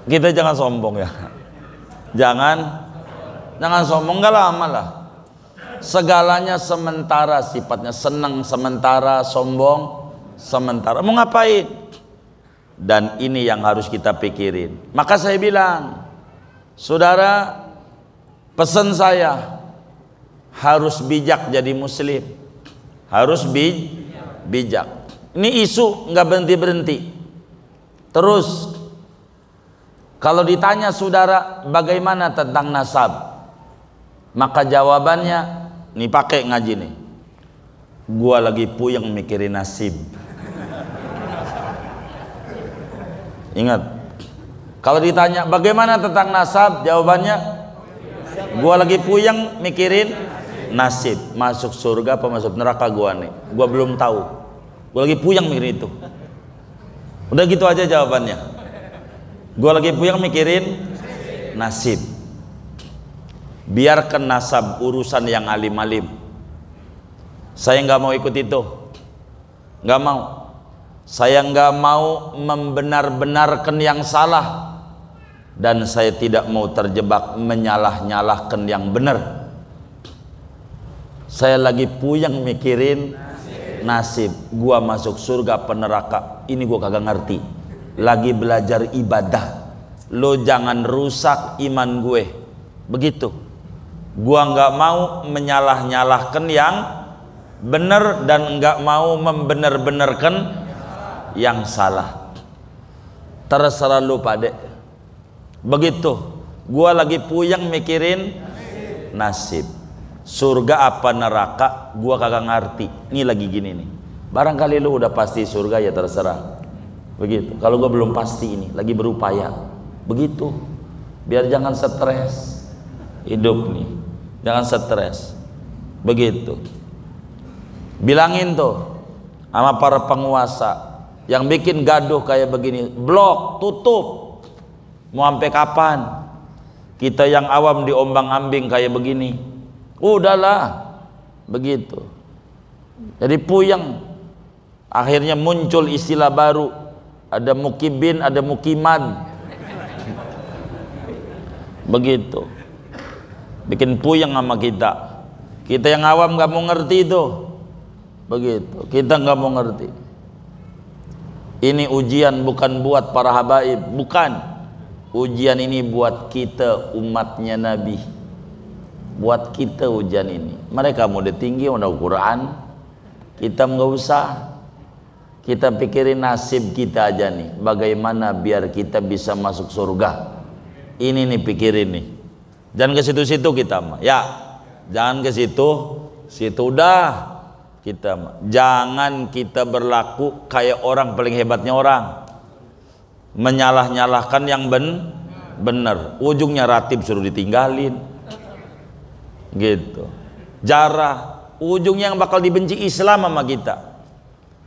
Kita jangan sombong ya. Jangan sombong, nggak lama lah. Segalanya sementara sifatnya, senang sementara, sombong sementara. Mau ngapain? Dan ini yang harus kita pikirin. Maka saya bilang, saudara, pesan saya harus bijak jadi muslim. Harus bijak. Ini isu nggak berhenti-berhenti. Terus kalau ditanya saudara bagaimana tentang nasab, maka jawabannya nih, pakai ngaji nih. Gua lagi puyeng mikirin nasib. Ingat, kalau ditanya bagaimana tentang nasab, jawabannya gua lagi puyeng mikirin nasib. Masuk surga apa masuk neraka gua nih, gua belum tahu. Gua lagi puyeng mikirin itu. Udah gitu aja jawabannya. Gua lagi puyeng mikirin nasib. Biarkan nasab urusan yang alim-alim. Saya nggak mau ikut itu, nggak mau. Saya nggak mau membenar-benarkan yang salah, dan saya tidak mau terjebak menyalah-nyalahkan yang benar. Saya lagi puyeng mikirin nasib. Gua masuk surga apa neraka, ini gua kagak ngerti. Lagi belajar ibadah. Lo jangan rusak iman gue. Begitu. Gua nggak mau menyalah-nyalahkan yang benar dan nggak mau membenar-benarkan yang salah. Terserah lu pade. Begitu. Gua lagi puyeng mikirin nasib. Surga apa neraka gua kagak ngerti. Ini lagi gini nih. Barangkali lu udah pasti surga, ya terserah. Begitu. Kalau gua belum pasti, ini lagi berupaya. Begitu. Biar jangan stres hidup nih. Jangan stres. Begitu. Bilangin tuh sama para penguasa yang bikin gaduh kayak begini, blok, tutup. Mau sampai kapan kita yang awam diombang-ambing kayak begini? Udahlah. Begitu. Jadi puyeng. Akhirnya muncul istilah baru, ada mukibin, ada mukiman. Begitu. Bikin puyeng sama kita. Kita yang awam nggak mau ngerti itu. Begitu. Kita nggak mau ngerti. Ini ujian bukan buat para habaib, bukan. Ujian ini buat kita umatnya Nabi. Buat kita ujian ini. Mereka mau tinggi, udah Quran. Kita nggak usah. Kita pikirin nasib kita aja nih. Bagaimana biar kita bisa masuk surga. Ini nih pikirin nih. Jangan ke situ-situ kita mah. Ya, jangan ke situ. Situ udah. Kita jangan kita berlaku kayak orang paling hebatnya orang, menyalah-nyalahkan yang benar, ujungnya ratib suruh ditinggalin gitu, jarah, ujungnya yang bakal dibenci Islam sama kita.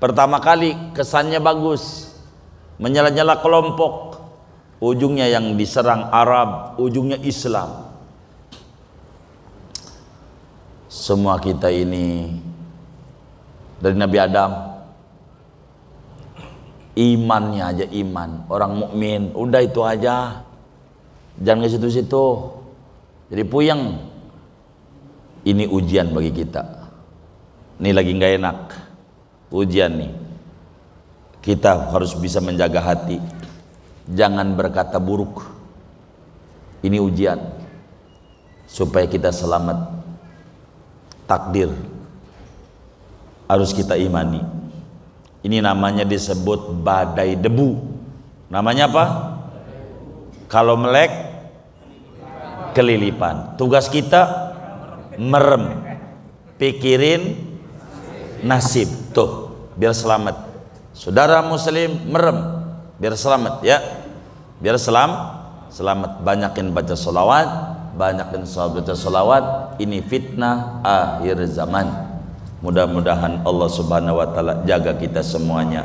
Pertama kali kesannya bagus, menyala-nyala kelompok, ujungnya yang diserang Arab, ujungnya Islam. Semua kita ini dari Nabi Adam, imannya aja iman, orang mukmin, udah itu aja, jangan ke situ-situ. Jadi puyeng. Ini ujian bagi kita. Ini lagi nggak enak, ujian nih. Kita harus bisa menjaga hati, jangan berkata buruk. Ini ujian supaya kita selamat. Takdir harus kita imani. Ini namanya disebut badai debu. Namanya apa? Kalau melek, kelilipan. Tugas kita merem, pikirin nasib. Tuh, biar selamat. Saudara muslim merem, biar selamat ya. Biar selamat. Banyakin baca sholawat, banyakin baca sholawat. Ini fitnah akhir zaman. Mudah-mudahan Allah Subhanahu wa taala jaga kita semuanya.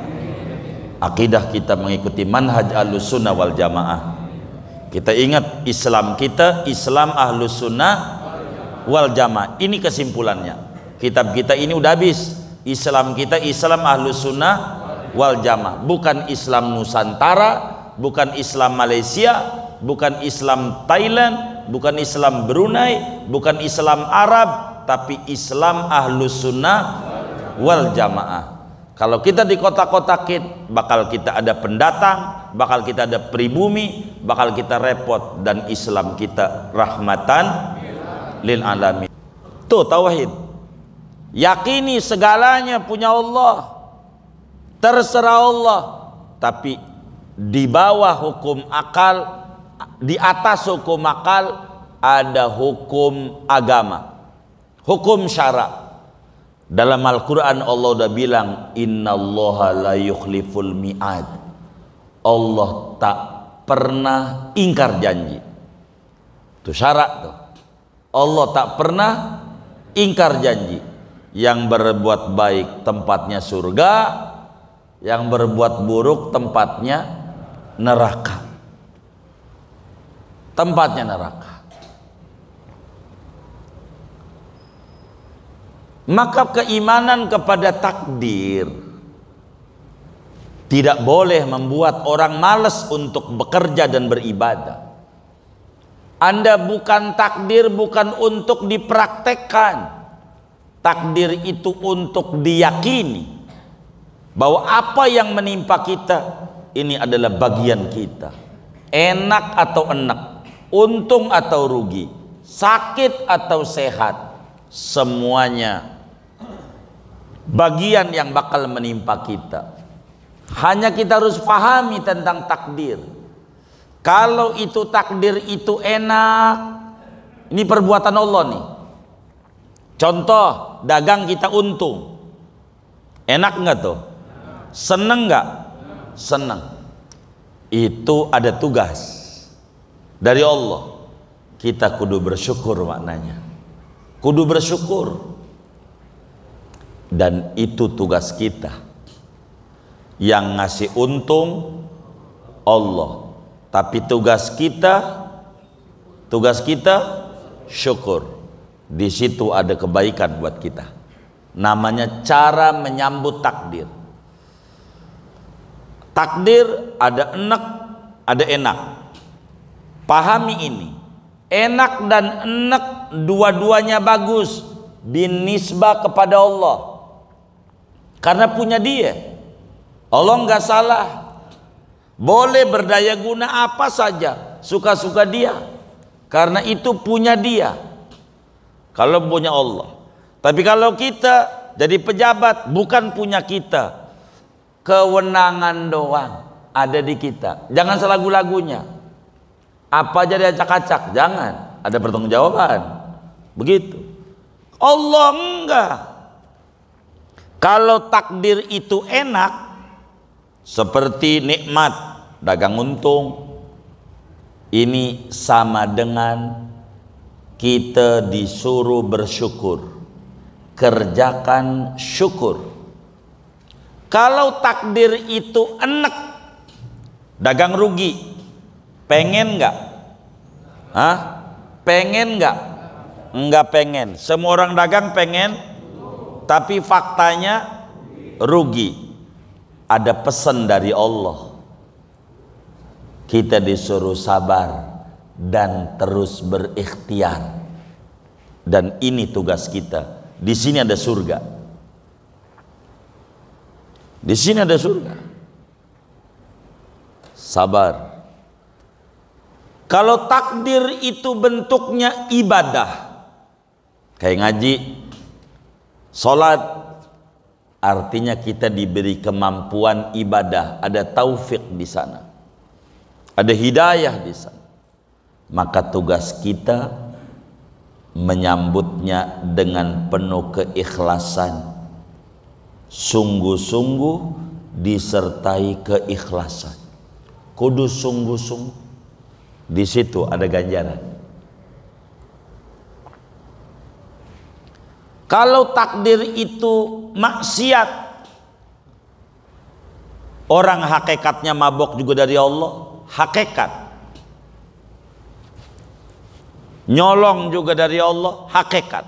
Akidah kita mengikuti manhaj Ahlussunnah wal Jamaah. Kita ingat Islam kita, Islam Ahlussunnah wal Jamaah. Ini kesimpulannya. Kitab kita ini udah habis. Islam kita Islam Ahlussunnah wal Jamaah, bukan Islam Nusantara, bukan Islam Malaysia, bukan Islam Thailand, bukan Islam Brunei, bukan Islam Arab, tapi Islam Ahlus Sunnah wal Jamaah. Kalau kita di kota-kotakin, bakal kita ada pendatang, bakal kita ada pribumi, bakal kita repot, dan Islam kita rahmatan lil alamin. Tuh tauhid. Yakini segalanya punya Allah, terserah Allah, tapi di bawah hukum akal, di atas hukum akal ada hukum agama, hukum syara. Dalam Al-Quran Allah udah bilang, innallaha la yukhliful mi'ad. Allah tak pernah ingkar janji. Itu syarat tuh. Allah tak pernah ingkar janji. Yang berbuat baik tempatnya surga, yang berbuat buruk tempatnya neraka. Tempatnya neraka. Maka keimanan kepada takdir tidak boleh membuat orang malas untuk bekerja dan beribadah. Anda bukan takdir, bukan untuk dipraktekkan. Takdir itu untuk diyakini bahwa apa yang menimpa kita ini adalah bagian kita. Enak atau enak, untung atau rugi, sakit atau sehat, semuanya bagian yang bakal menimpa kita. Hanya kita harus pahami tentang takdir. Kalau itu takdir itu enak, ini perbuatan Allah nih. Contoh, dagang kita untung, enak nggak tuh? Seneng nggak? Seneng. Itu ada tugas dari Allah. Kita kudu bersyukur maknanya. Kudu bersyukur. Dan itu tugas kita. Yang ngasih untung Allah, tapi tugas kita syukur. Di situ ada kebaikan buat kita. Namanya cara menyambut takdir. Takdir ada enak, ada enak. Pahami ini. Enak dan enak dua-duanya bagus binisbah kepada Allah. Karena punya Dia. Allah nggak salah. Boleh berdaya guna apa saja, suka-suka Dia. Karena itu punya Dia. Kalau punya Allah. Tapi kalau kita jadi pejabat, bukan punya kita. Kewenangan doang ada di kita. Jangan selagu-lagunya. Apa aja diacak-acak, jangan. Ada pertanggungjawaban. Begitu. Allah enggak. Kalau takdir itu enak, seperti nikmat, dagang untung, ini sama dengan kita disuruh bersyukur. Kerjakan syukur. Kalau takdir itu enak, dagang rugi, pengen nggak? Hah? Pengen nggak? Nggak pengen. Semua orang dagang pengen, tapi faktanya rugi. Ada pesan dari Allah. Kita disuruh sabar dan terus berikhtiar. Dan ini tugas kita. Di sini ada surga. Di sini ada surga. Sabar. Kalau takdir itu bentuknya ibadah, kayak ngaji, sholat, artinya kita diberi kemampuan ibadah, ada taufik di sana, ada hidayah di sana. Maka tugas kita menyambutnya dengan penuh keikhlasan, sungguh-sungguh disertai keikhlasan. Kudu sungguh-sungguh. Di situ ada ganjaran. Kalau takdir itu maksiat, orang hakikatnya mabok juga dari Allah, hakikat. Nyolong juga dari Allah, hakikat.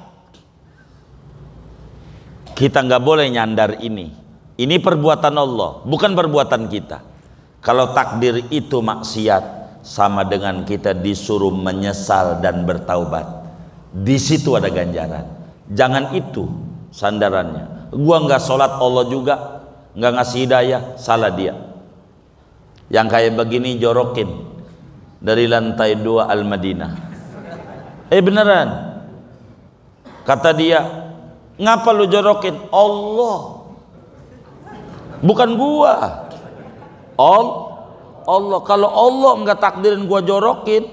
Kita nggak boleh nyandar ini. Ini perbuatan Allah, bukan perbuatan kita. Kalau takdir itu maksiat, sama dengan kita disuruh menyesal dan bertaubat. Di situ ada ganjaran. Jangan itu sandarannya. Gua nggak sholat, Allah juga nggak ngasih hidayah, salah dia. Yang kayak begini jorokin dari lantai 2 Al-Madinah. Beneran. Kata dia, ngapa lu jorokin? Allah, bukan gua. Allah. Kalau Allah nggak takdirin gua jorokin,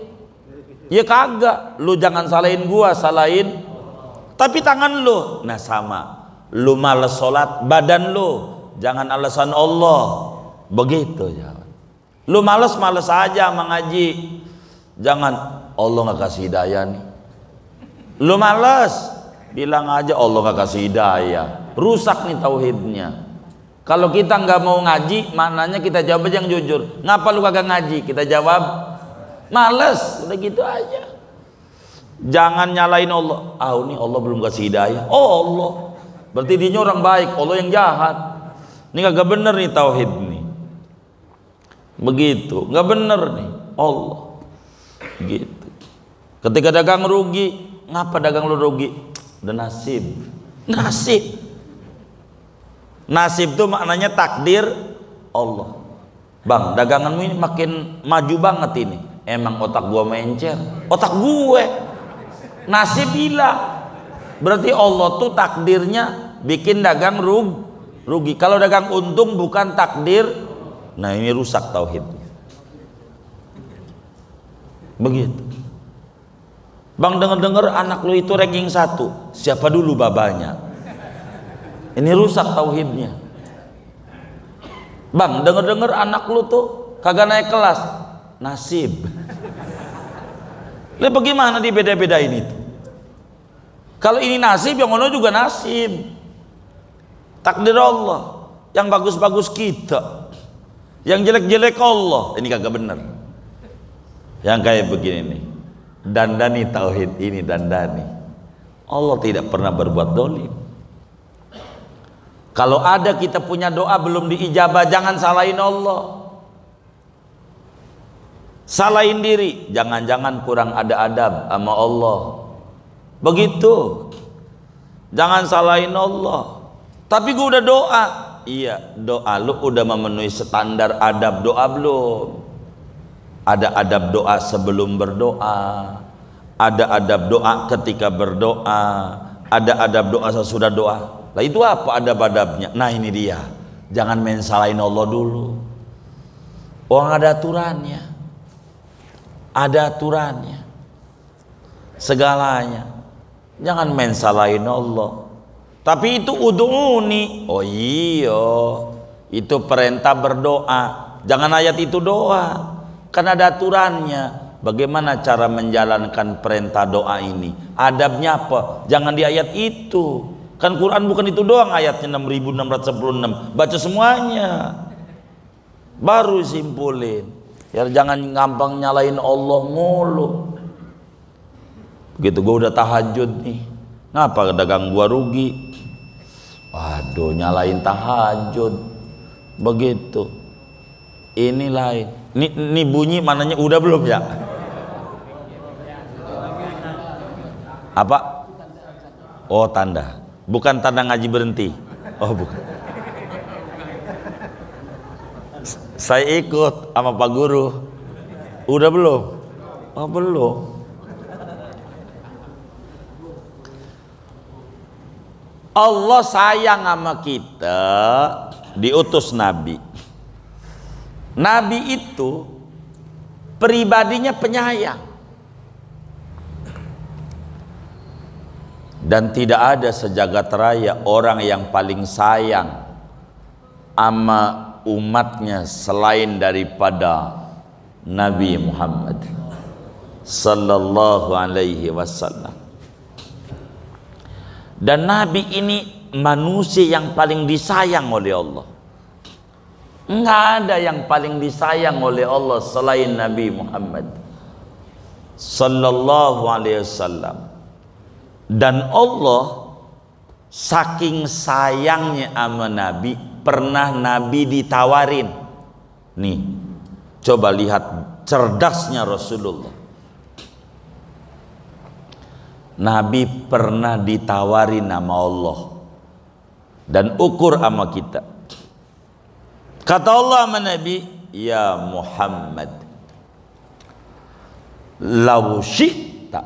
ya kagak. Lu jangan salahin gua, salahin tapi tangan lu. Nah sama, lu males sholat, badan lu, jangan alasan Allah. Begitu ya. Lu males aja mengaji, jangan Allah nggak kasih hidayah nih. Lu males, bilang aja Allah nggak kasih hidayah. Rusak nih tauhidnya. Kalau kita nggak mau ngaji, maknanya kita jawab aja yang jujur. Ngapa lu kagak ngaji? Kita jawab males, udah gitu aja. Jangan nyalain Allah. Ini Allah belum kasih hidayah. Allah, berarti dia orang baik, Allah yang jahat. Ini kagak bener nih tauhid nih. Begitu, nggak bener nih Allah. Gitu. Ketika dagang rugi, ngapa dagang lu rugi? Udah nasib. Nasib itu maknanya takdir Allah. Bang, daganganmu ini makin maju banget ini. Emang otak gua mencer? Otak gue. Nasib hilang. Berarti Allah tuh takdirnya bikin dagang rugi. Kalau dagang untung bukan takdir. Nah ini rusak tauhid. Begitu. Bang, denger anak lu itu ranking 1. Siapa dulu babanya? Ini rusak tauhidnya. Bang, denger anak lu tuh kagak naik kelas. Nasib. Lihat bagaimana dibeda-bedain itu. Kalau ini nasib, yang ono juga nasib. Takdir Allah. Yang bagus-bagus kita, yang jelek-jelek Allah. Ini kagak bener. Yang kayak begini nih, dandani tauhid ini, dandani. Allah tidak pernah berbuat dolim. Kalau ada kita punya doa belum diijabah, jangan salahin Allah, salahin diri. Jangan-jangan kurang ada adab sama Allah. Begitu. Jangan salahin Allah. Tapi gue udah doa. Iya, doa lu udah memenuhi standar adab doa belum? Ada adab doa sebelum berdoa, ada adab doa ketika berdoa, ada adab doa sesudah doa. Lah itu apa adab-adabnya? Nah ini dia. Jangan main salahin Allah dulu. Orang ada aturannya. Ada aturannya. Segalanya. Jangan main salahin Allah. Tapi itu ud'uni. Oh iya, itu perintah berdoa. Jangan ayat itu doa. Kan ada aturannya. Bagaimana cara menjalankan perintah doa ini? Adabnya apa? Jangan di ayat itu. Kan Quran bukan itu doang ayatnya 6616. Baca semuanya. Baru simpulin. Ya jangan gampang nyalain Allah mulu. Begitu gua udah tahajud nih. Ngapa dagang gua rugi? Waduh, nyalain tahajud. Begitu. Ini lain. Ini bunyi mananya udah belum ya? Apa? Oh, tanda. Bukan tanda ngaji berhenti. Oh, bukan. Saya ikut sama Pak Guru. Udah belum? Oh, belum. Allah sayang sama kita, diutus Nabi. Nabi itu pribadinya penyayang. Dan tidak ada sejagat raya orang yang paling sayang sama umatnya selain daripada Nabi Muhammad sallallahu alaihi wasallam. Dan Nabi ini manusia yang paling disayang oleh Allah. Enggak ada yang paling disayang oleh Allah selain Nabi Muhammad sallallahu alaihi wasallam. Dan Allah saking sayangnya sama Nabi, pernah Nabi ditawarin. Nih, coba lihat cerdasnya Rasulullah. Nabi pernah ditawari nama Allah dan ukur sama kita. Kata Allah sama Nabi, ya Muhammad, law syi'ta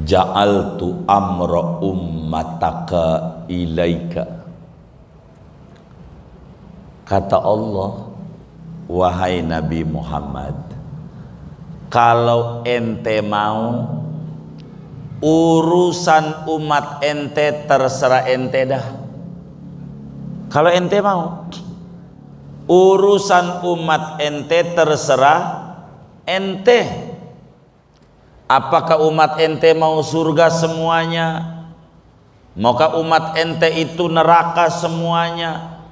ja'altu amra ummataka ilaika. Kata Allah, wahai Nabi Muhammad, kalau ente mau, urusan umat ente terserah ente dah. Kalau ente mau, urusan umat ente terserah ente. Apakah umat ente mau surga semuanya? Maukah umat ente itu neraka semuanya?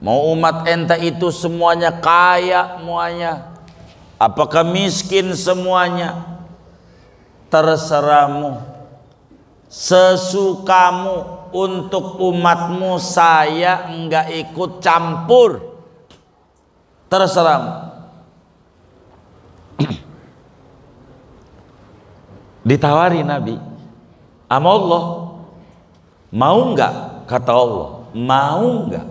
Mau umat ente itu semuanya kaya semuanya? Apakah miskin semuanya? Terserahmu, sesukamu. Untuk umatmu saya enggak ikut campur, terserahmu. Ditawari Nabi sama Allah, mau enggak? Kata Allah, mau enggak?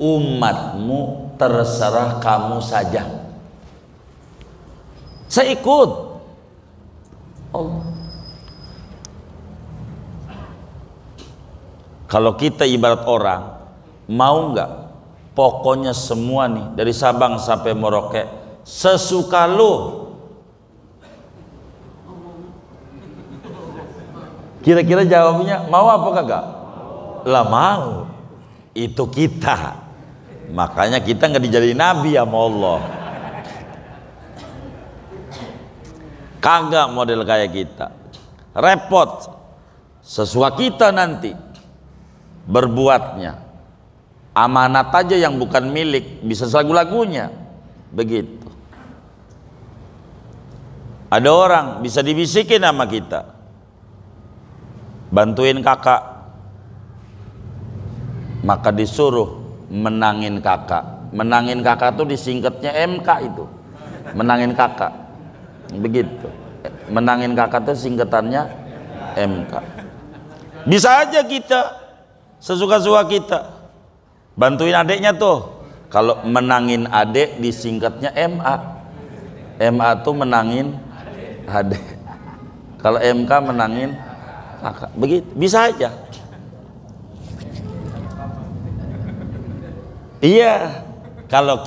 Umatmu terserah kamu saja, saya ikut. Allah. Kalau kita ibarat orang, mau enggak? Pokoknya semua nih, dari Sabang sampai Merauke, sesuka lu. Kira-kira jawabnya mau apa kagak? Lah mau. Itu kita. Makanya kita nggak dijadiin nabi sama Allah. Kagak model kayak kita. Repot. Sesuka kita nanti berbuatnya. Amanat aja yang bukan milik bisa lagu-lagunya begitu. Ada orang bisa dibisikin sama kita, bantuin kakak, maka disuruh menangin kakak. Menangin kakak tuh disingkatnya MK itu, menangin kakak begitu. Menangin kakak tuh singkatannya MK. Bisa aja kita sesuka-suka kita bantuin adeknya tuh. Kalau menangin adek disingkatnya MA. MA tuh menangin adek. Kalau MK menangin kakak. Begitu, bisa aja. Iya, kalau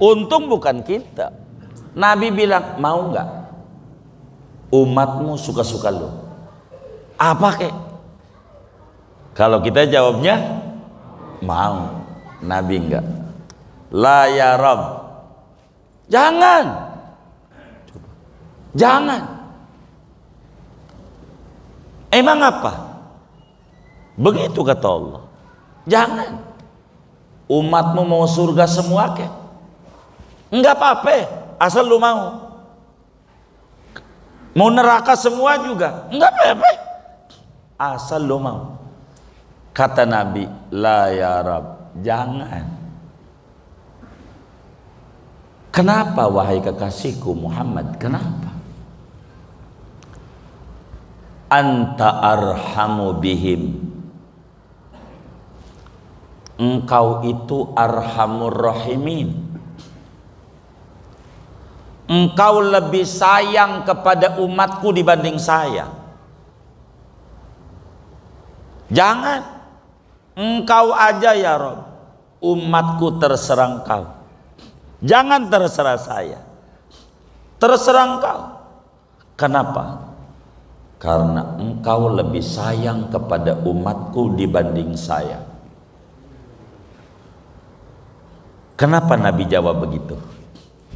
untung bukan kita. Nabi bilang, mau nggak umatmu suka-suka lu? Apa kek? Kalau kita jawabnya mau, Nabi enggak. La ya Rabb, jangan, jangan. Emang apa? Begitu kata Allah. Jangan. Umatmu mau surga semua ke? Enggak apa-apa, asal lu mau. Mau neraka semua juga, enggak apa-apa, asal lu mau. Kata Nabi, la ya Rabb, jangan. Kenapa wahai kekasihku Muhammad? Kenapa? Anta arhamu bihim, engkau itu arhamur rahimin. Engkau lebih sayang kepada umatku dibanding saya. Jangan. Engkau aja ya Rabb, umatku terserah engkau. Jangan terserah saya, terserah engkau. Kenapa? Karena engkau lebih sayang kepada umatku dibanding saya. Kenapa Nabi jawab begitu?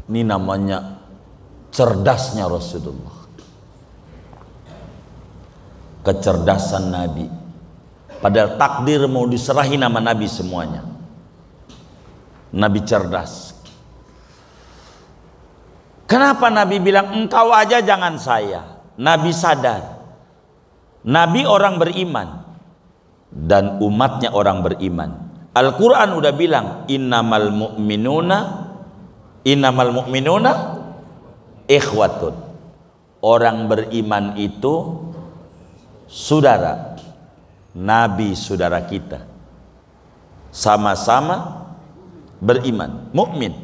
Ini namanya cerdasnya Rasulullah. Kecerdasan Nabi. Padahal takdir mau diserahin nama Nabi semuanya. Nabi cerdas. Kenapa Nabi bilang engkau aja jangan saya? Nabi sadar. Nabi orang beriman dan umatnya orang beriman. Al-Quran udah bilang innamal mu'minuna ikhwatun. Orang beriman itu saudara. Nabi saudara kita, sama-sama beriman, mukmin.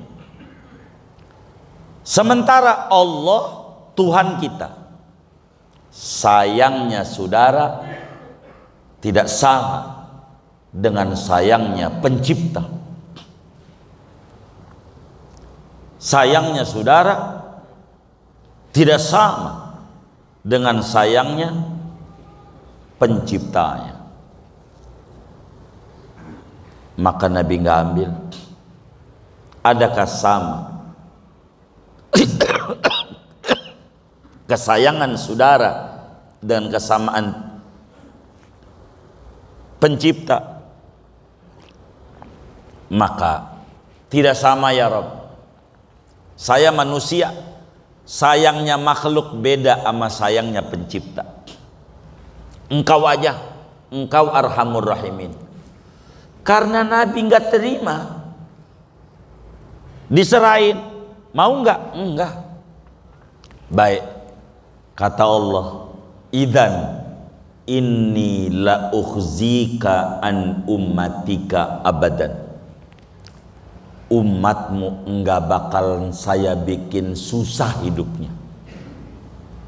Sementara Allah Tuhan kita, sayangnya saudara tidak sama dengan sayangnya pencipta. Sayangnya saudara tidak sama dengan sayangnya penciptanya. Maka Nabi nggak ambil. Adakah sama kesayangan saudara dan kesamaan pencipta? Maka tidak sama ya Rabb. Saya manusia, sayangnya makhluk beda sama sayangnya pencipta. Engkau aja, engkau arhamur rahimin. Karena Nabi nggak terima, diserahin, mau nggak? Enggak. Baik, kata Allah, idzan inni la ukhzika an ummatika abadan. Umatmu enggak bakal saya bikin susah hidupnya,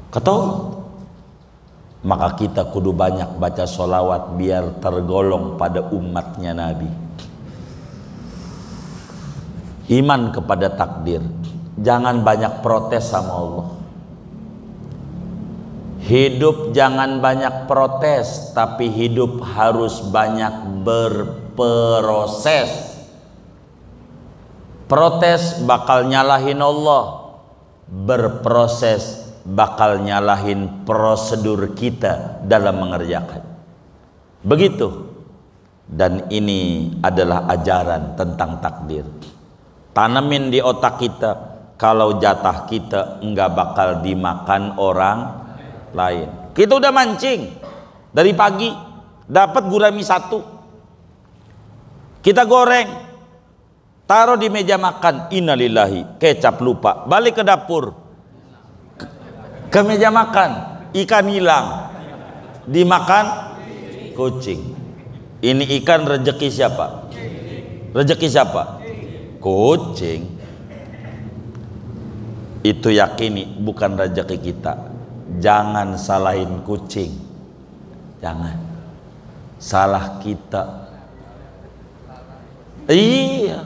kata Allah. Maka kita kudu banyak baca sholawat biar tergolong pada umatnya Nabi. Iman kepada takdir, jangan banyak protes sama Allah. Hidup jangan banyak protes, tapi hidup harus banyak berproses. Protes bakal nyalahin Allah, berproses bakal nyalahin prosedur kita dalam mengerjakan. Begitu. Dan ini adalah ajaran tentang takdir. Tanemin di otak kita, kalau jatah kita enggak bakal dimakan orang lain. Kita udah mancing dari pagi, dapat gurami 1, kita goreng, taruh di meja makan, innalillahi, kecap lupa, balik ke dapur, ke meja makan, ikan hilang, dimakan kucing. Ini ikan rezeki siapa? Rezeki siapa? Kucing. Itu yakini bukan rezeki kita. Jangan salahin kucing, jangan. Salah kita. Iya,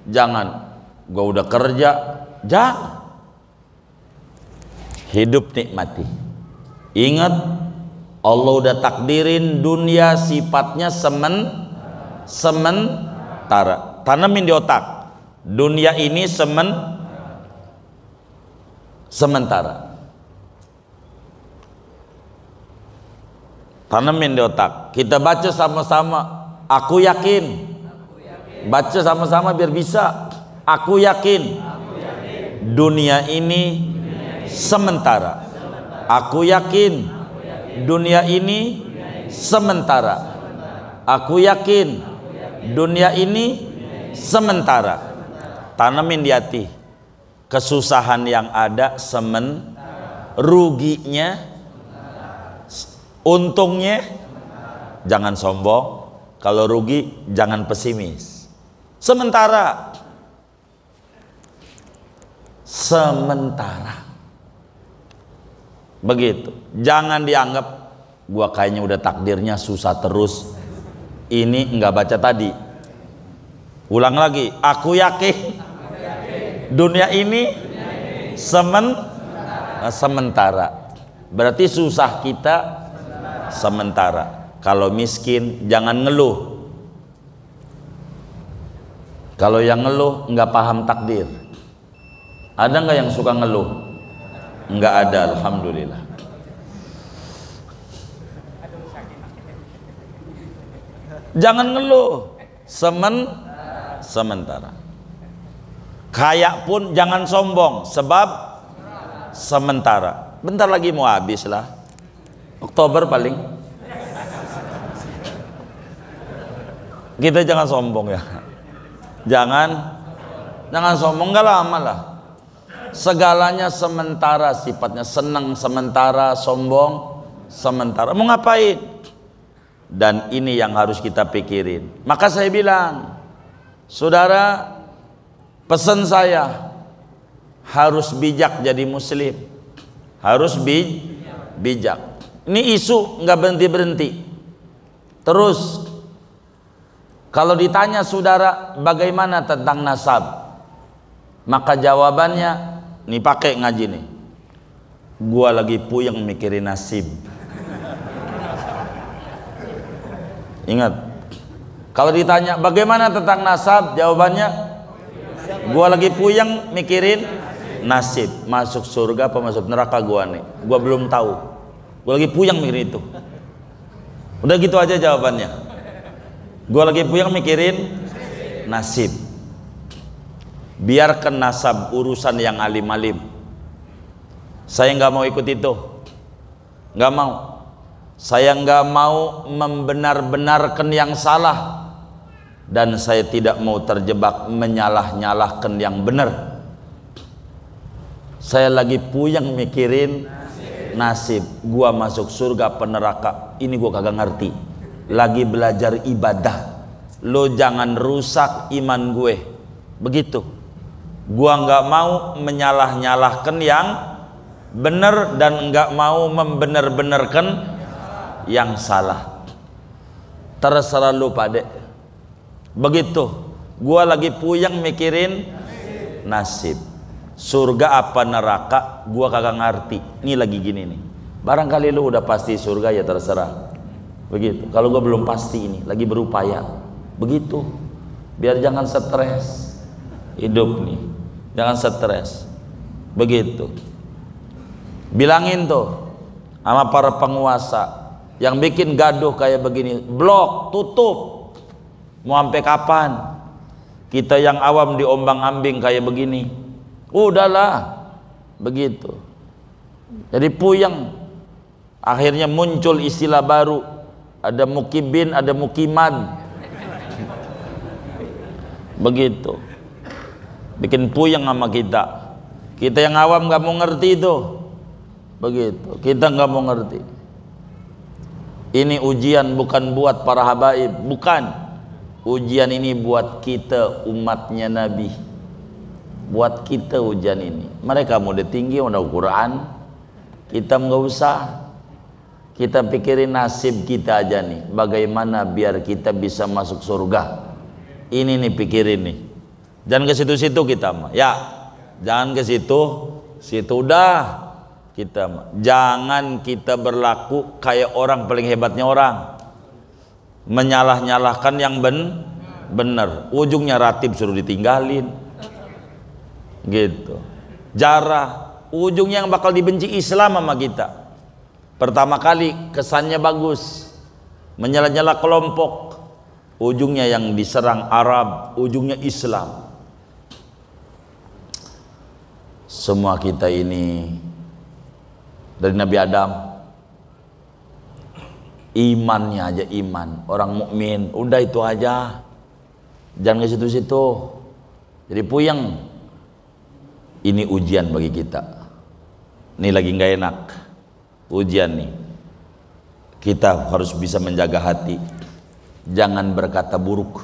jangan. Gua udah kerja, jangan. Hidup nikmati. Ingat, Allah udah takdirin dunia sifatnya sementara. Tanemin di otak, dunia ini sementara. Tanemin di otak. Kita baca sama-sama, aku yakin. Baca sama-sama biar bisa. Aku yakin dunia ini sementara. Aku yakin dunia ini sementara. Aku yakin dunia ini sementara. Tanemin di hati, kesusahan yang ada ruginya, untungnya. Jangan sombong. Kalau rugi jangan pesimis. Sementara. Begitu. Jangan dianggap gua kayaknya udah takdirnya susah terus. Ini enggak baca tadi. Ulang lagi. Aku yakin dunia ini sementara. Berarti susah kita sementara. Kalau miskin jangan ngeluh. Kalau yang ngeluh enggak paham takdir. Ada enggak yang suka ngeluh? Enggak ada, alhamdulillah. Jangan ngeluh. Sementara. Kaya pun jangan sombong, sebab sementara. Bentar lagi mau habis lah. Oktober paling. Kita jangan sombong ya. Jangan sombong, nggak lama lah. Segalanya sementara sifatnya, senang sementara, sombong sementara. Mau ngapain? Dan ini yang harus kita pikirin. Maka saya bilang, saudara, pesan saya harus bijak jadi muslim. Harus bijak. Ini isu nggak berhenti-berhenti. Terus kalau ditanya saudara bagaimana tentang nasab, maka jawabannya nih, pakai ngaji nih, gua lagi puyeng mikirin nasib. Ingat, kalau ditanya bagaimana tentang nasab, jawabannya gua lagi puyeng mikirin nasib. Masuk surga apa masuk neraka gua nih, gua belum tahu, gua lagi puyeng mikirin itu. Udah gitu aja jawabannya. Gue lagi puyeng mikirin nasib. Biarkan nasab urusan yang alim-alim. Saya nggak mau ikut itu, nggak mau. Saya nggak mau membenar-benarkan yang salah, dan saya tidak mau terjebak menyalah-nyalahkan yang benar. Saya lagi puyeng mikirin nasib. Gua masuk surga apa neraka, ini gua kagak ngerti. Lagi belajar ibadah, lo jangan rusak iman gue. Begitu. Gua nggak mau menyalah-nyalahkan yang benar dan nggak mau membenar-benarkan yang salah. Terserah lu Pak Dek. Begitu. Gua lagi puyeng mikirin nasib. Surga apa neraka, gua kagak ngerti. Ini lagi gini nih. Barangkali lu udah pasti surga, ya terserah. Begitu. Kalau gue belum pasti, ini lagi berupaya. Begitu. Biar jangan stres hidup nih, jangan stres. Begitu. Bilangin tuh sama para penguasa yang bikin gaduh kayak begini, blok, tutup. Mau sampai kapan kita yang awam diombang-ambing kayak begini? Udahlah. Begitu. Jadi puyeng. Akhirnya muncul istilah baru, ada mukibin, ada mukiman. Begitu. Bikin puyeng sama kita. Kita yang awam nggak mau ngerti itu. Begitu. Kita nggak mau ngerti. Ini ujian bukan buat para habaib, bukan. Ujian ini buat kita umatnya Nabi. Buat kita ujian ini. Mereka mau tinggi, udah Quran. Kita nggak usah. Kita pikirin nasib kita aja nih, bagaimana biar kita bisa masuk surga. Ini nih pikirin nih. Jangan ke situ-situ kita mah. Ya, jangan ke situ udah kita mah. Jangan kita berlaku kayak orang paling hebatnya orang. Menyalah-nyalahkan yang benar. Ujungnya ratib suruh ditinggalin. Gitu. Jarah, ujungnya yang bakal dibenci Islam sama kita. Pertama kali kesannya bagus, menyala-nyala kelompok, ujungnya yang diserang Arab, ujungnya Islam. Semua kita ini dari Nabi Adam, imannya aja iman, orang mukmin, udah itu aja, jangan ke situ-situ. Jadi puyeng. Ini ujian bagi kita. Ini lagi nggak enak. Ujian nih, kita harus bisa menjaga hati, jangan berkata buruk.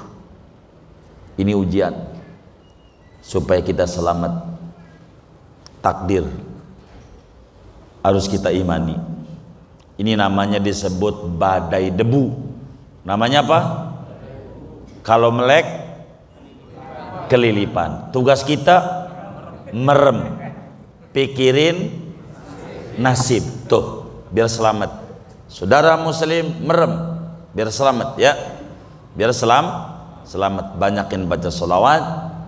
Ini ujian supaya kita selamat. Takdir harus kita imani. Ini namanya disebut badai debu. Namanya apa? Kalau melek, kelilipan. Tugas kita merem, pikirin nasib, tuh biar selamat. Saudara muslim merem biar selamat ya, biar selamat. Banyakin baca sholawat,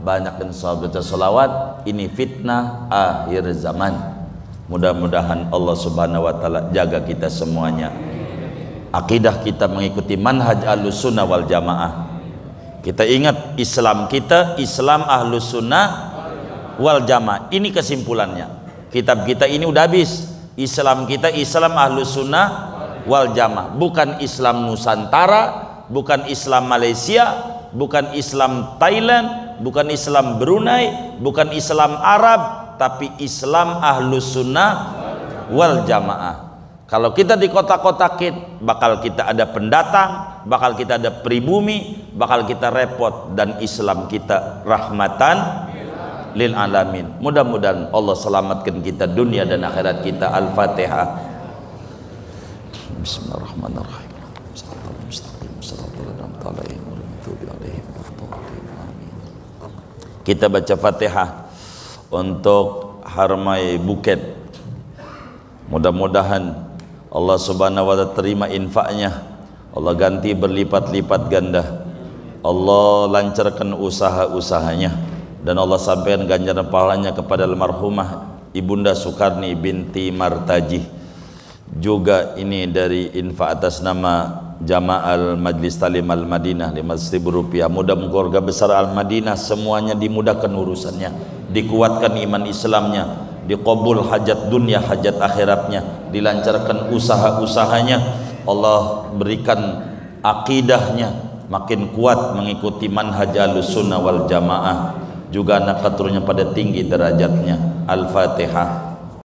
banyakin baca sholawat. Ini fitnah akhir zaman. Mudah-mudahan Allah subhanahu wa ta'ala jaga kita semuanya. Akidah kita mengikuti manhaj ahlus sunnah wal jamaah. Kita ingat Islam kita, Islam ahlus sunnah wal jamaah. Ini kesimpulannya. Kitab kita ini udah habis. Islam kita Islam ahlus sunnah wal jamaah, bukan Islam Nusantara, bukan Islam Malaysia, bukan Islam Thailand, bukan Islam Brunei, bukan Islam Arab, tapi Islam Ahlus Sunnah wal Jamaah. Kalau kita di kota-kotakin, bakal kita ada pendatang, bakal kita ada pribumi, bakal kita repot, dan Islam kita rahmatan lil alamin. Mudah-mudahan Allah selamatkan kita dunia dan akhirat kita. Al-Fatihah. Bismillahirrahmanirrahim. Kita baca Fatihah untuk Harmai Bukit. Mudah-mudahan Allah Subhanahu wa ta'ala terima infaknya, Allah ganti berlipat-lipat ganda, Allah lancarkan usaha-usahanya, dan Allah sampaikan ganjaran pahalanya kepada almarhumah Ibunda Sukarni binti Martaji. Juga ini dari infak atas nama Jamaah Majlis Talim Al-Madinah 500.000 rupiah. Mudah-mudahan keluarga besar Al-Madinah semuanya dimudahkan urusannya, dikuatkan iman Islamnya, diqabul hajat dunia hajat akhiratnya, dilancarkan usaha-usahanya, Allah berikan akidahnya makin kuat mengikuti manhaj Ahlus Sunnah wal Jamaah, juga anak keturunannya pada tinggi derajatnya. Al-Fatihah.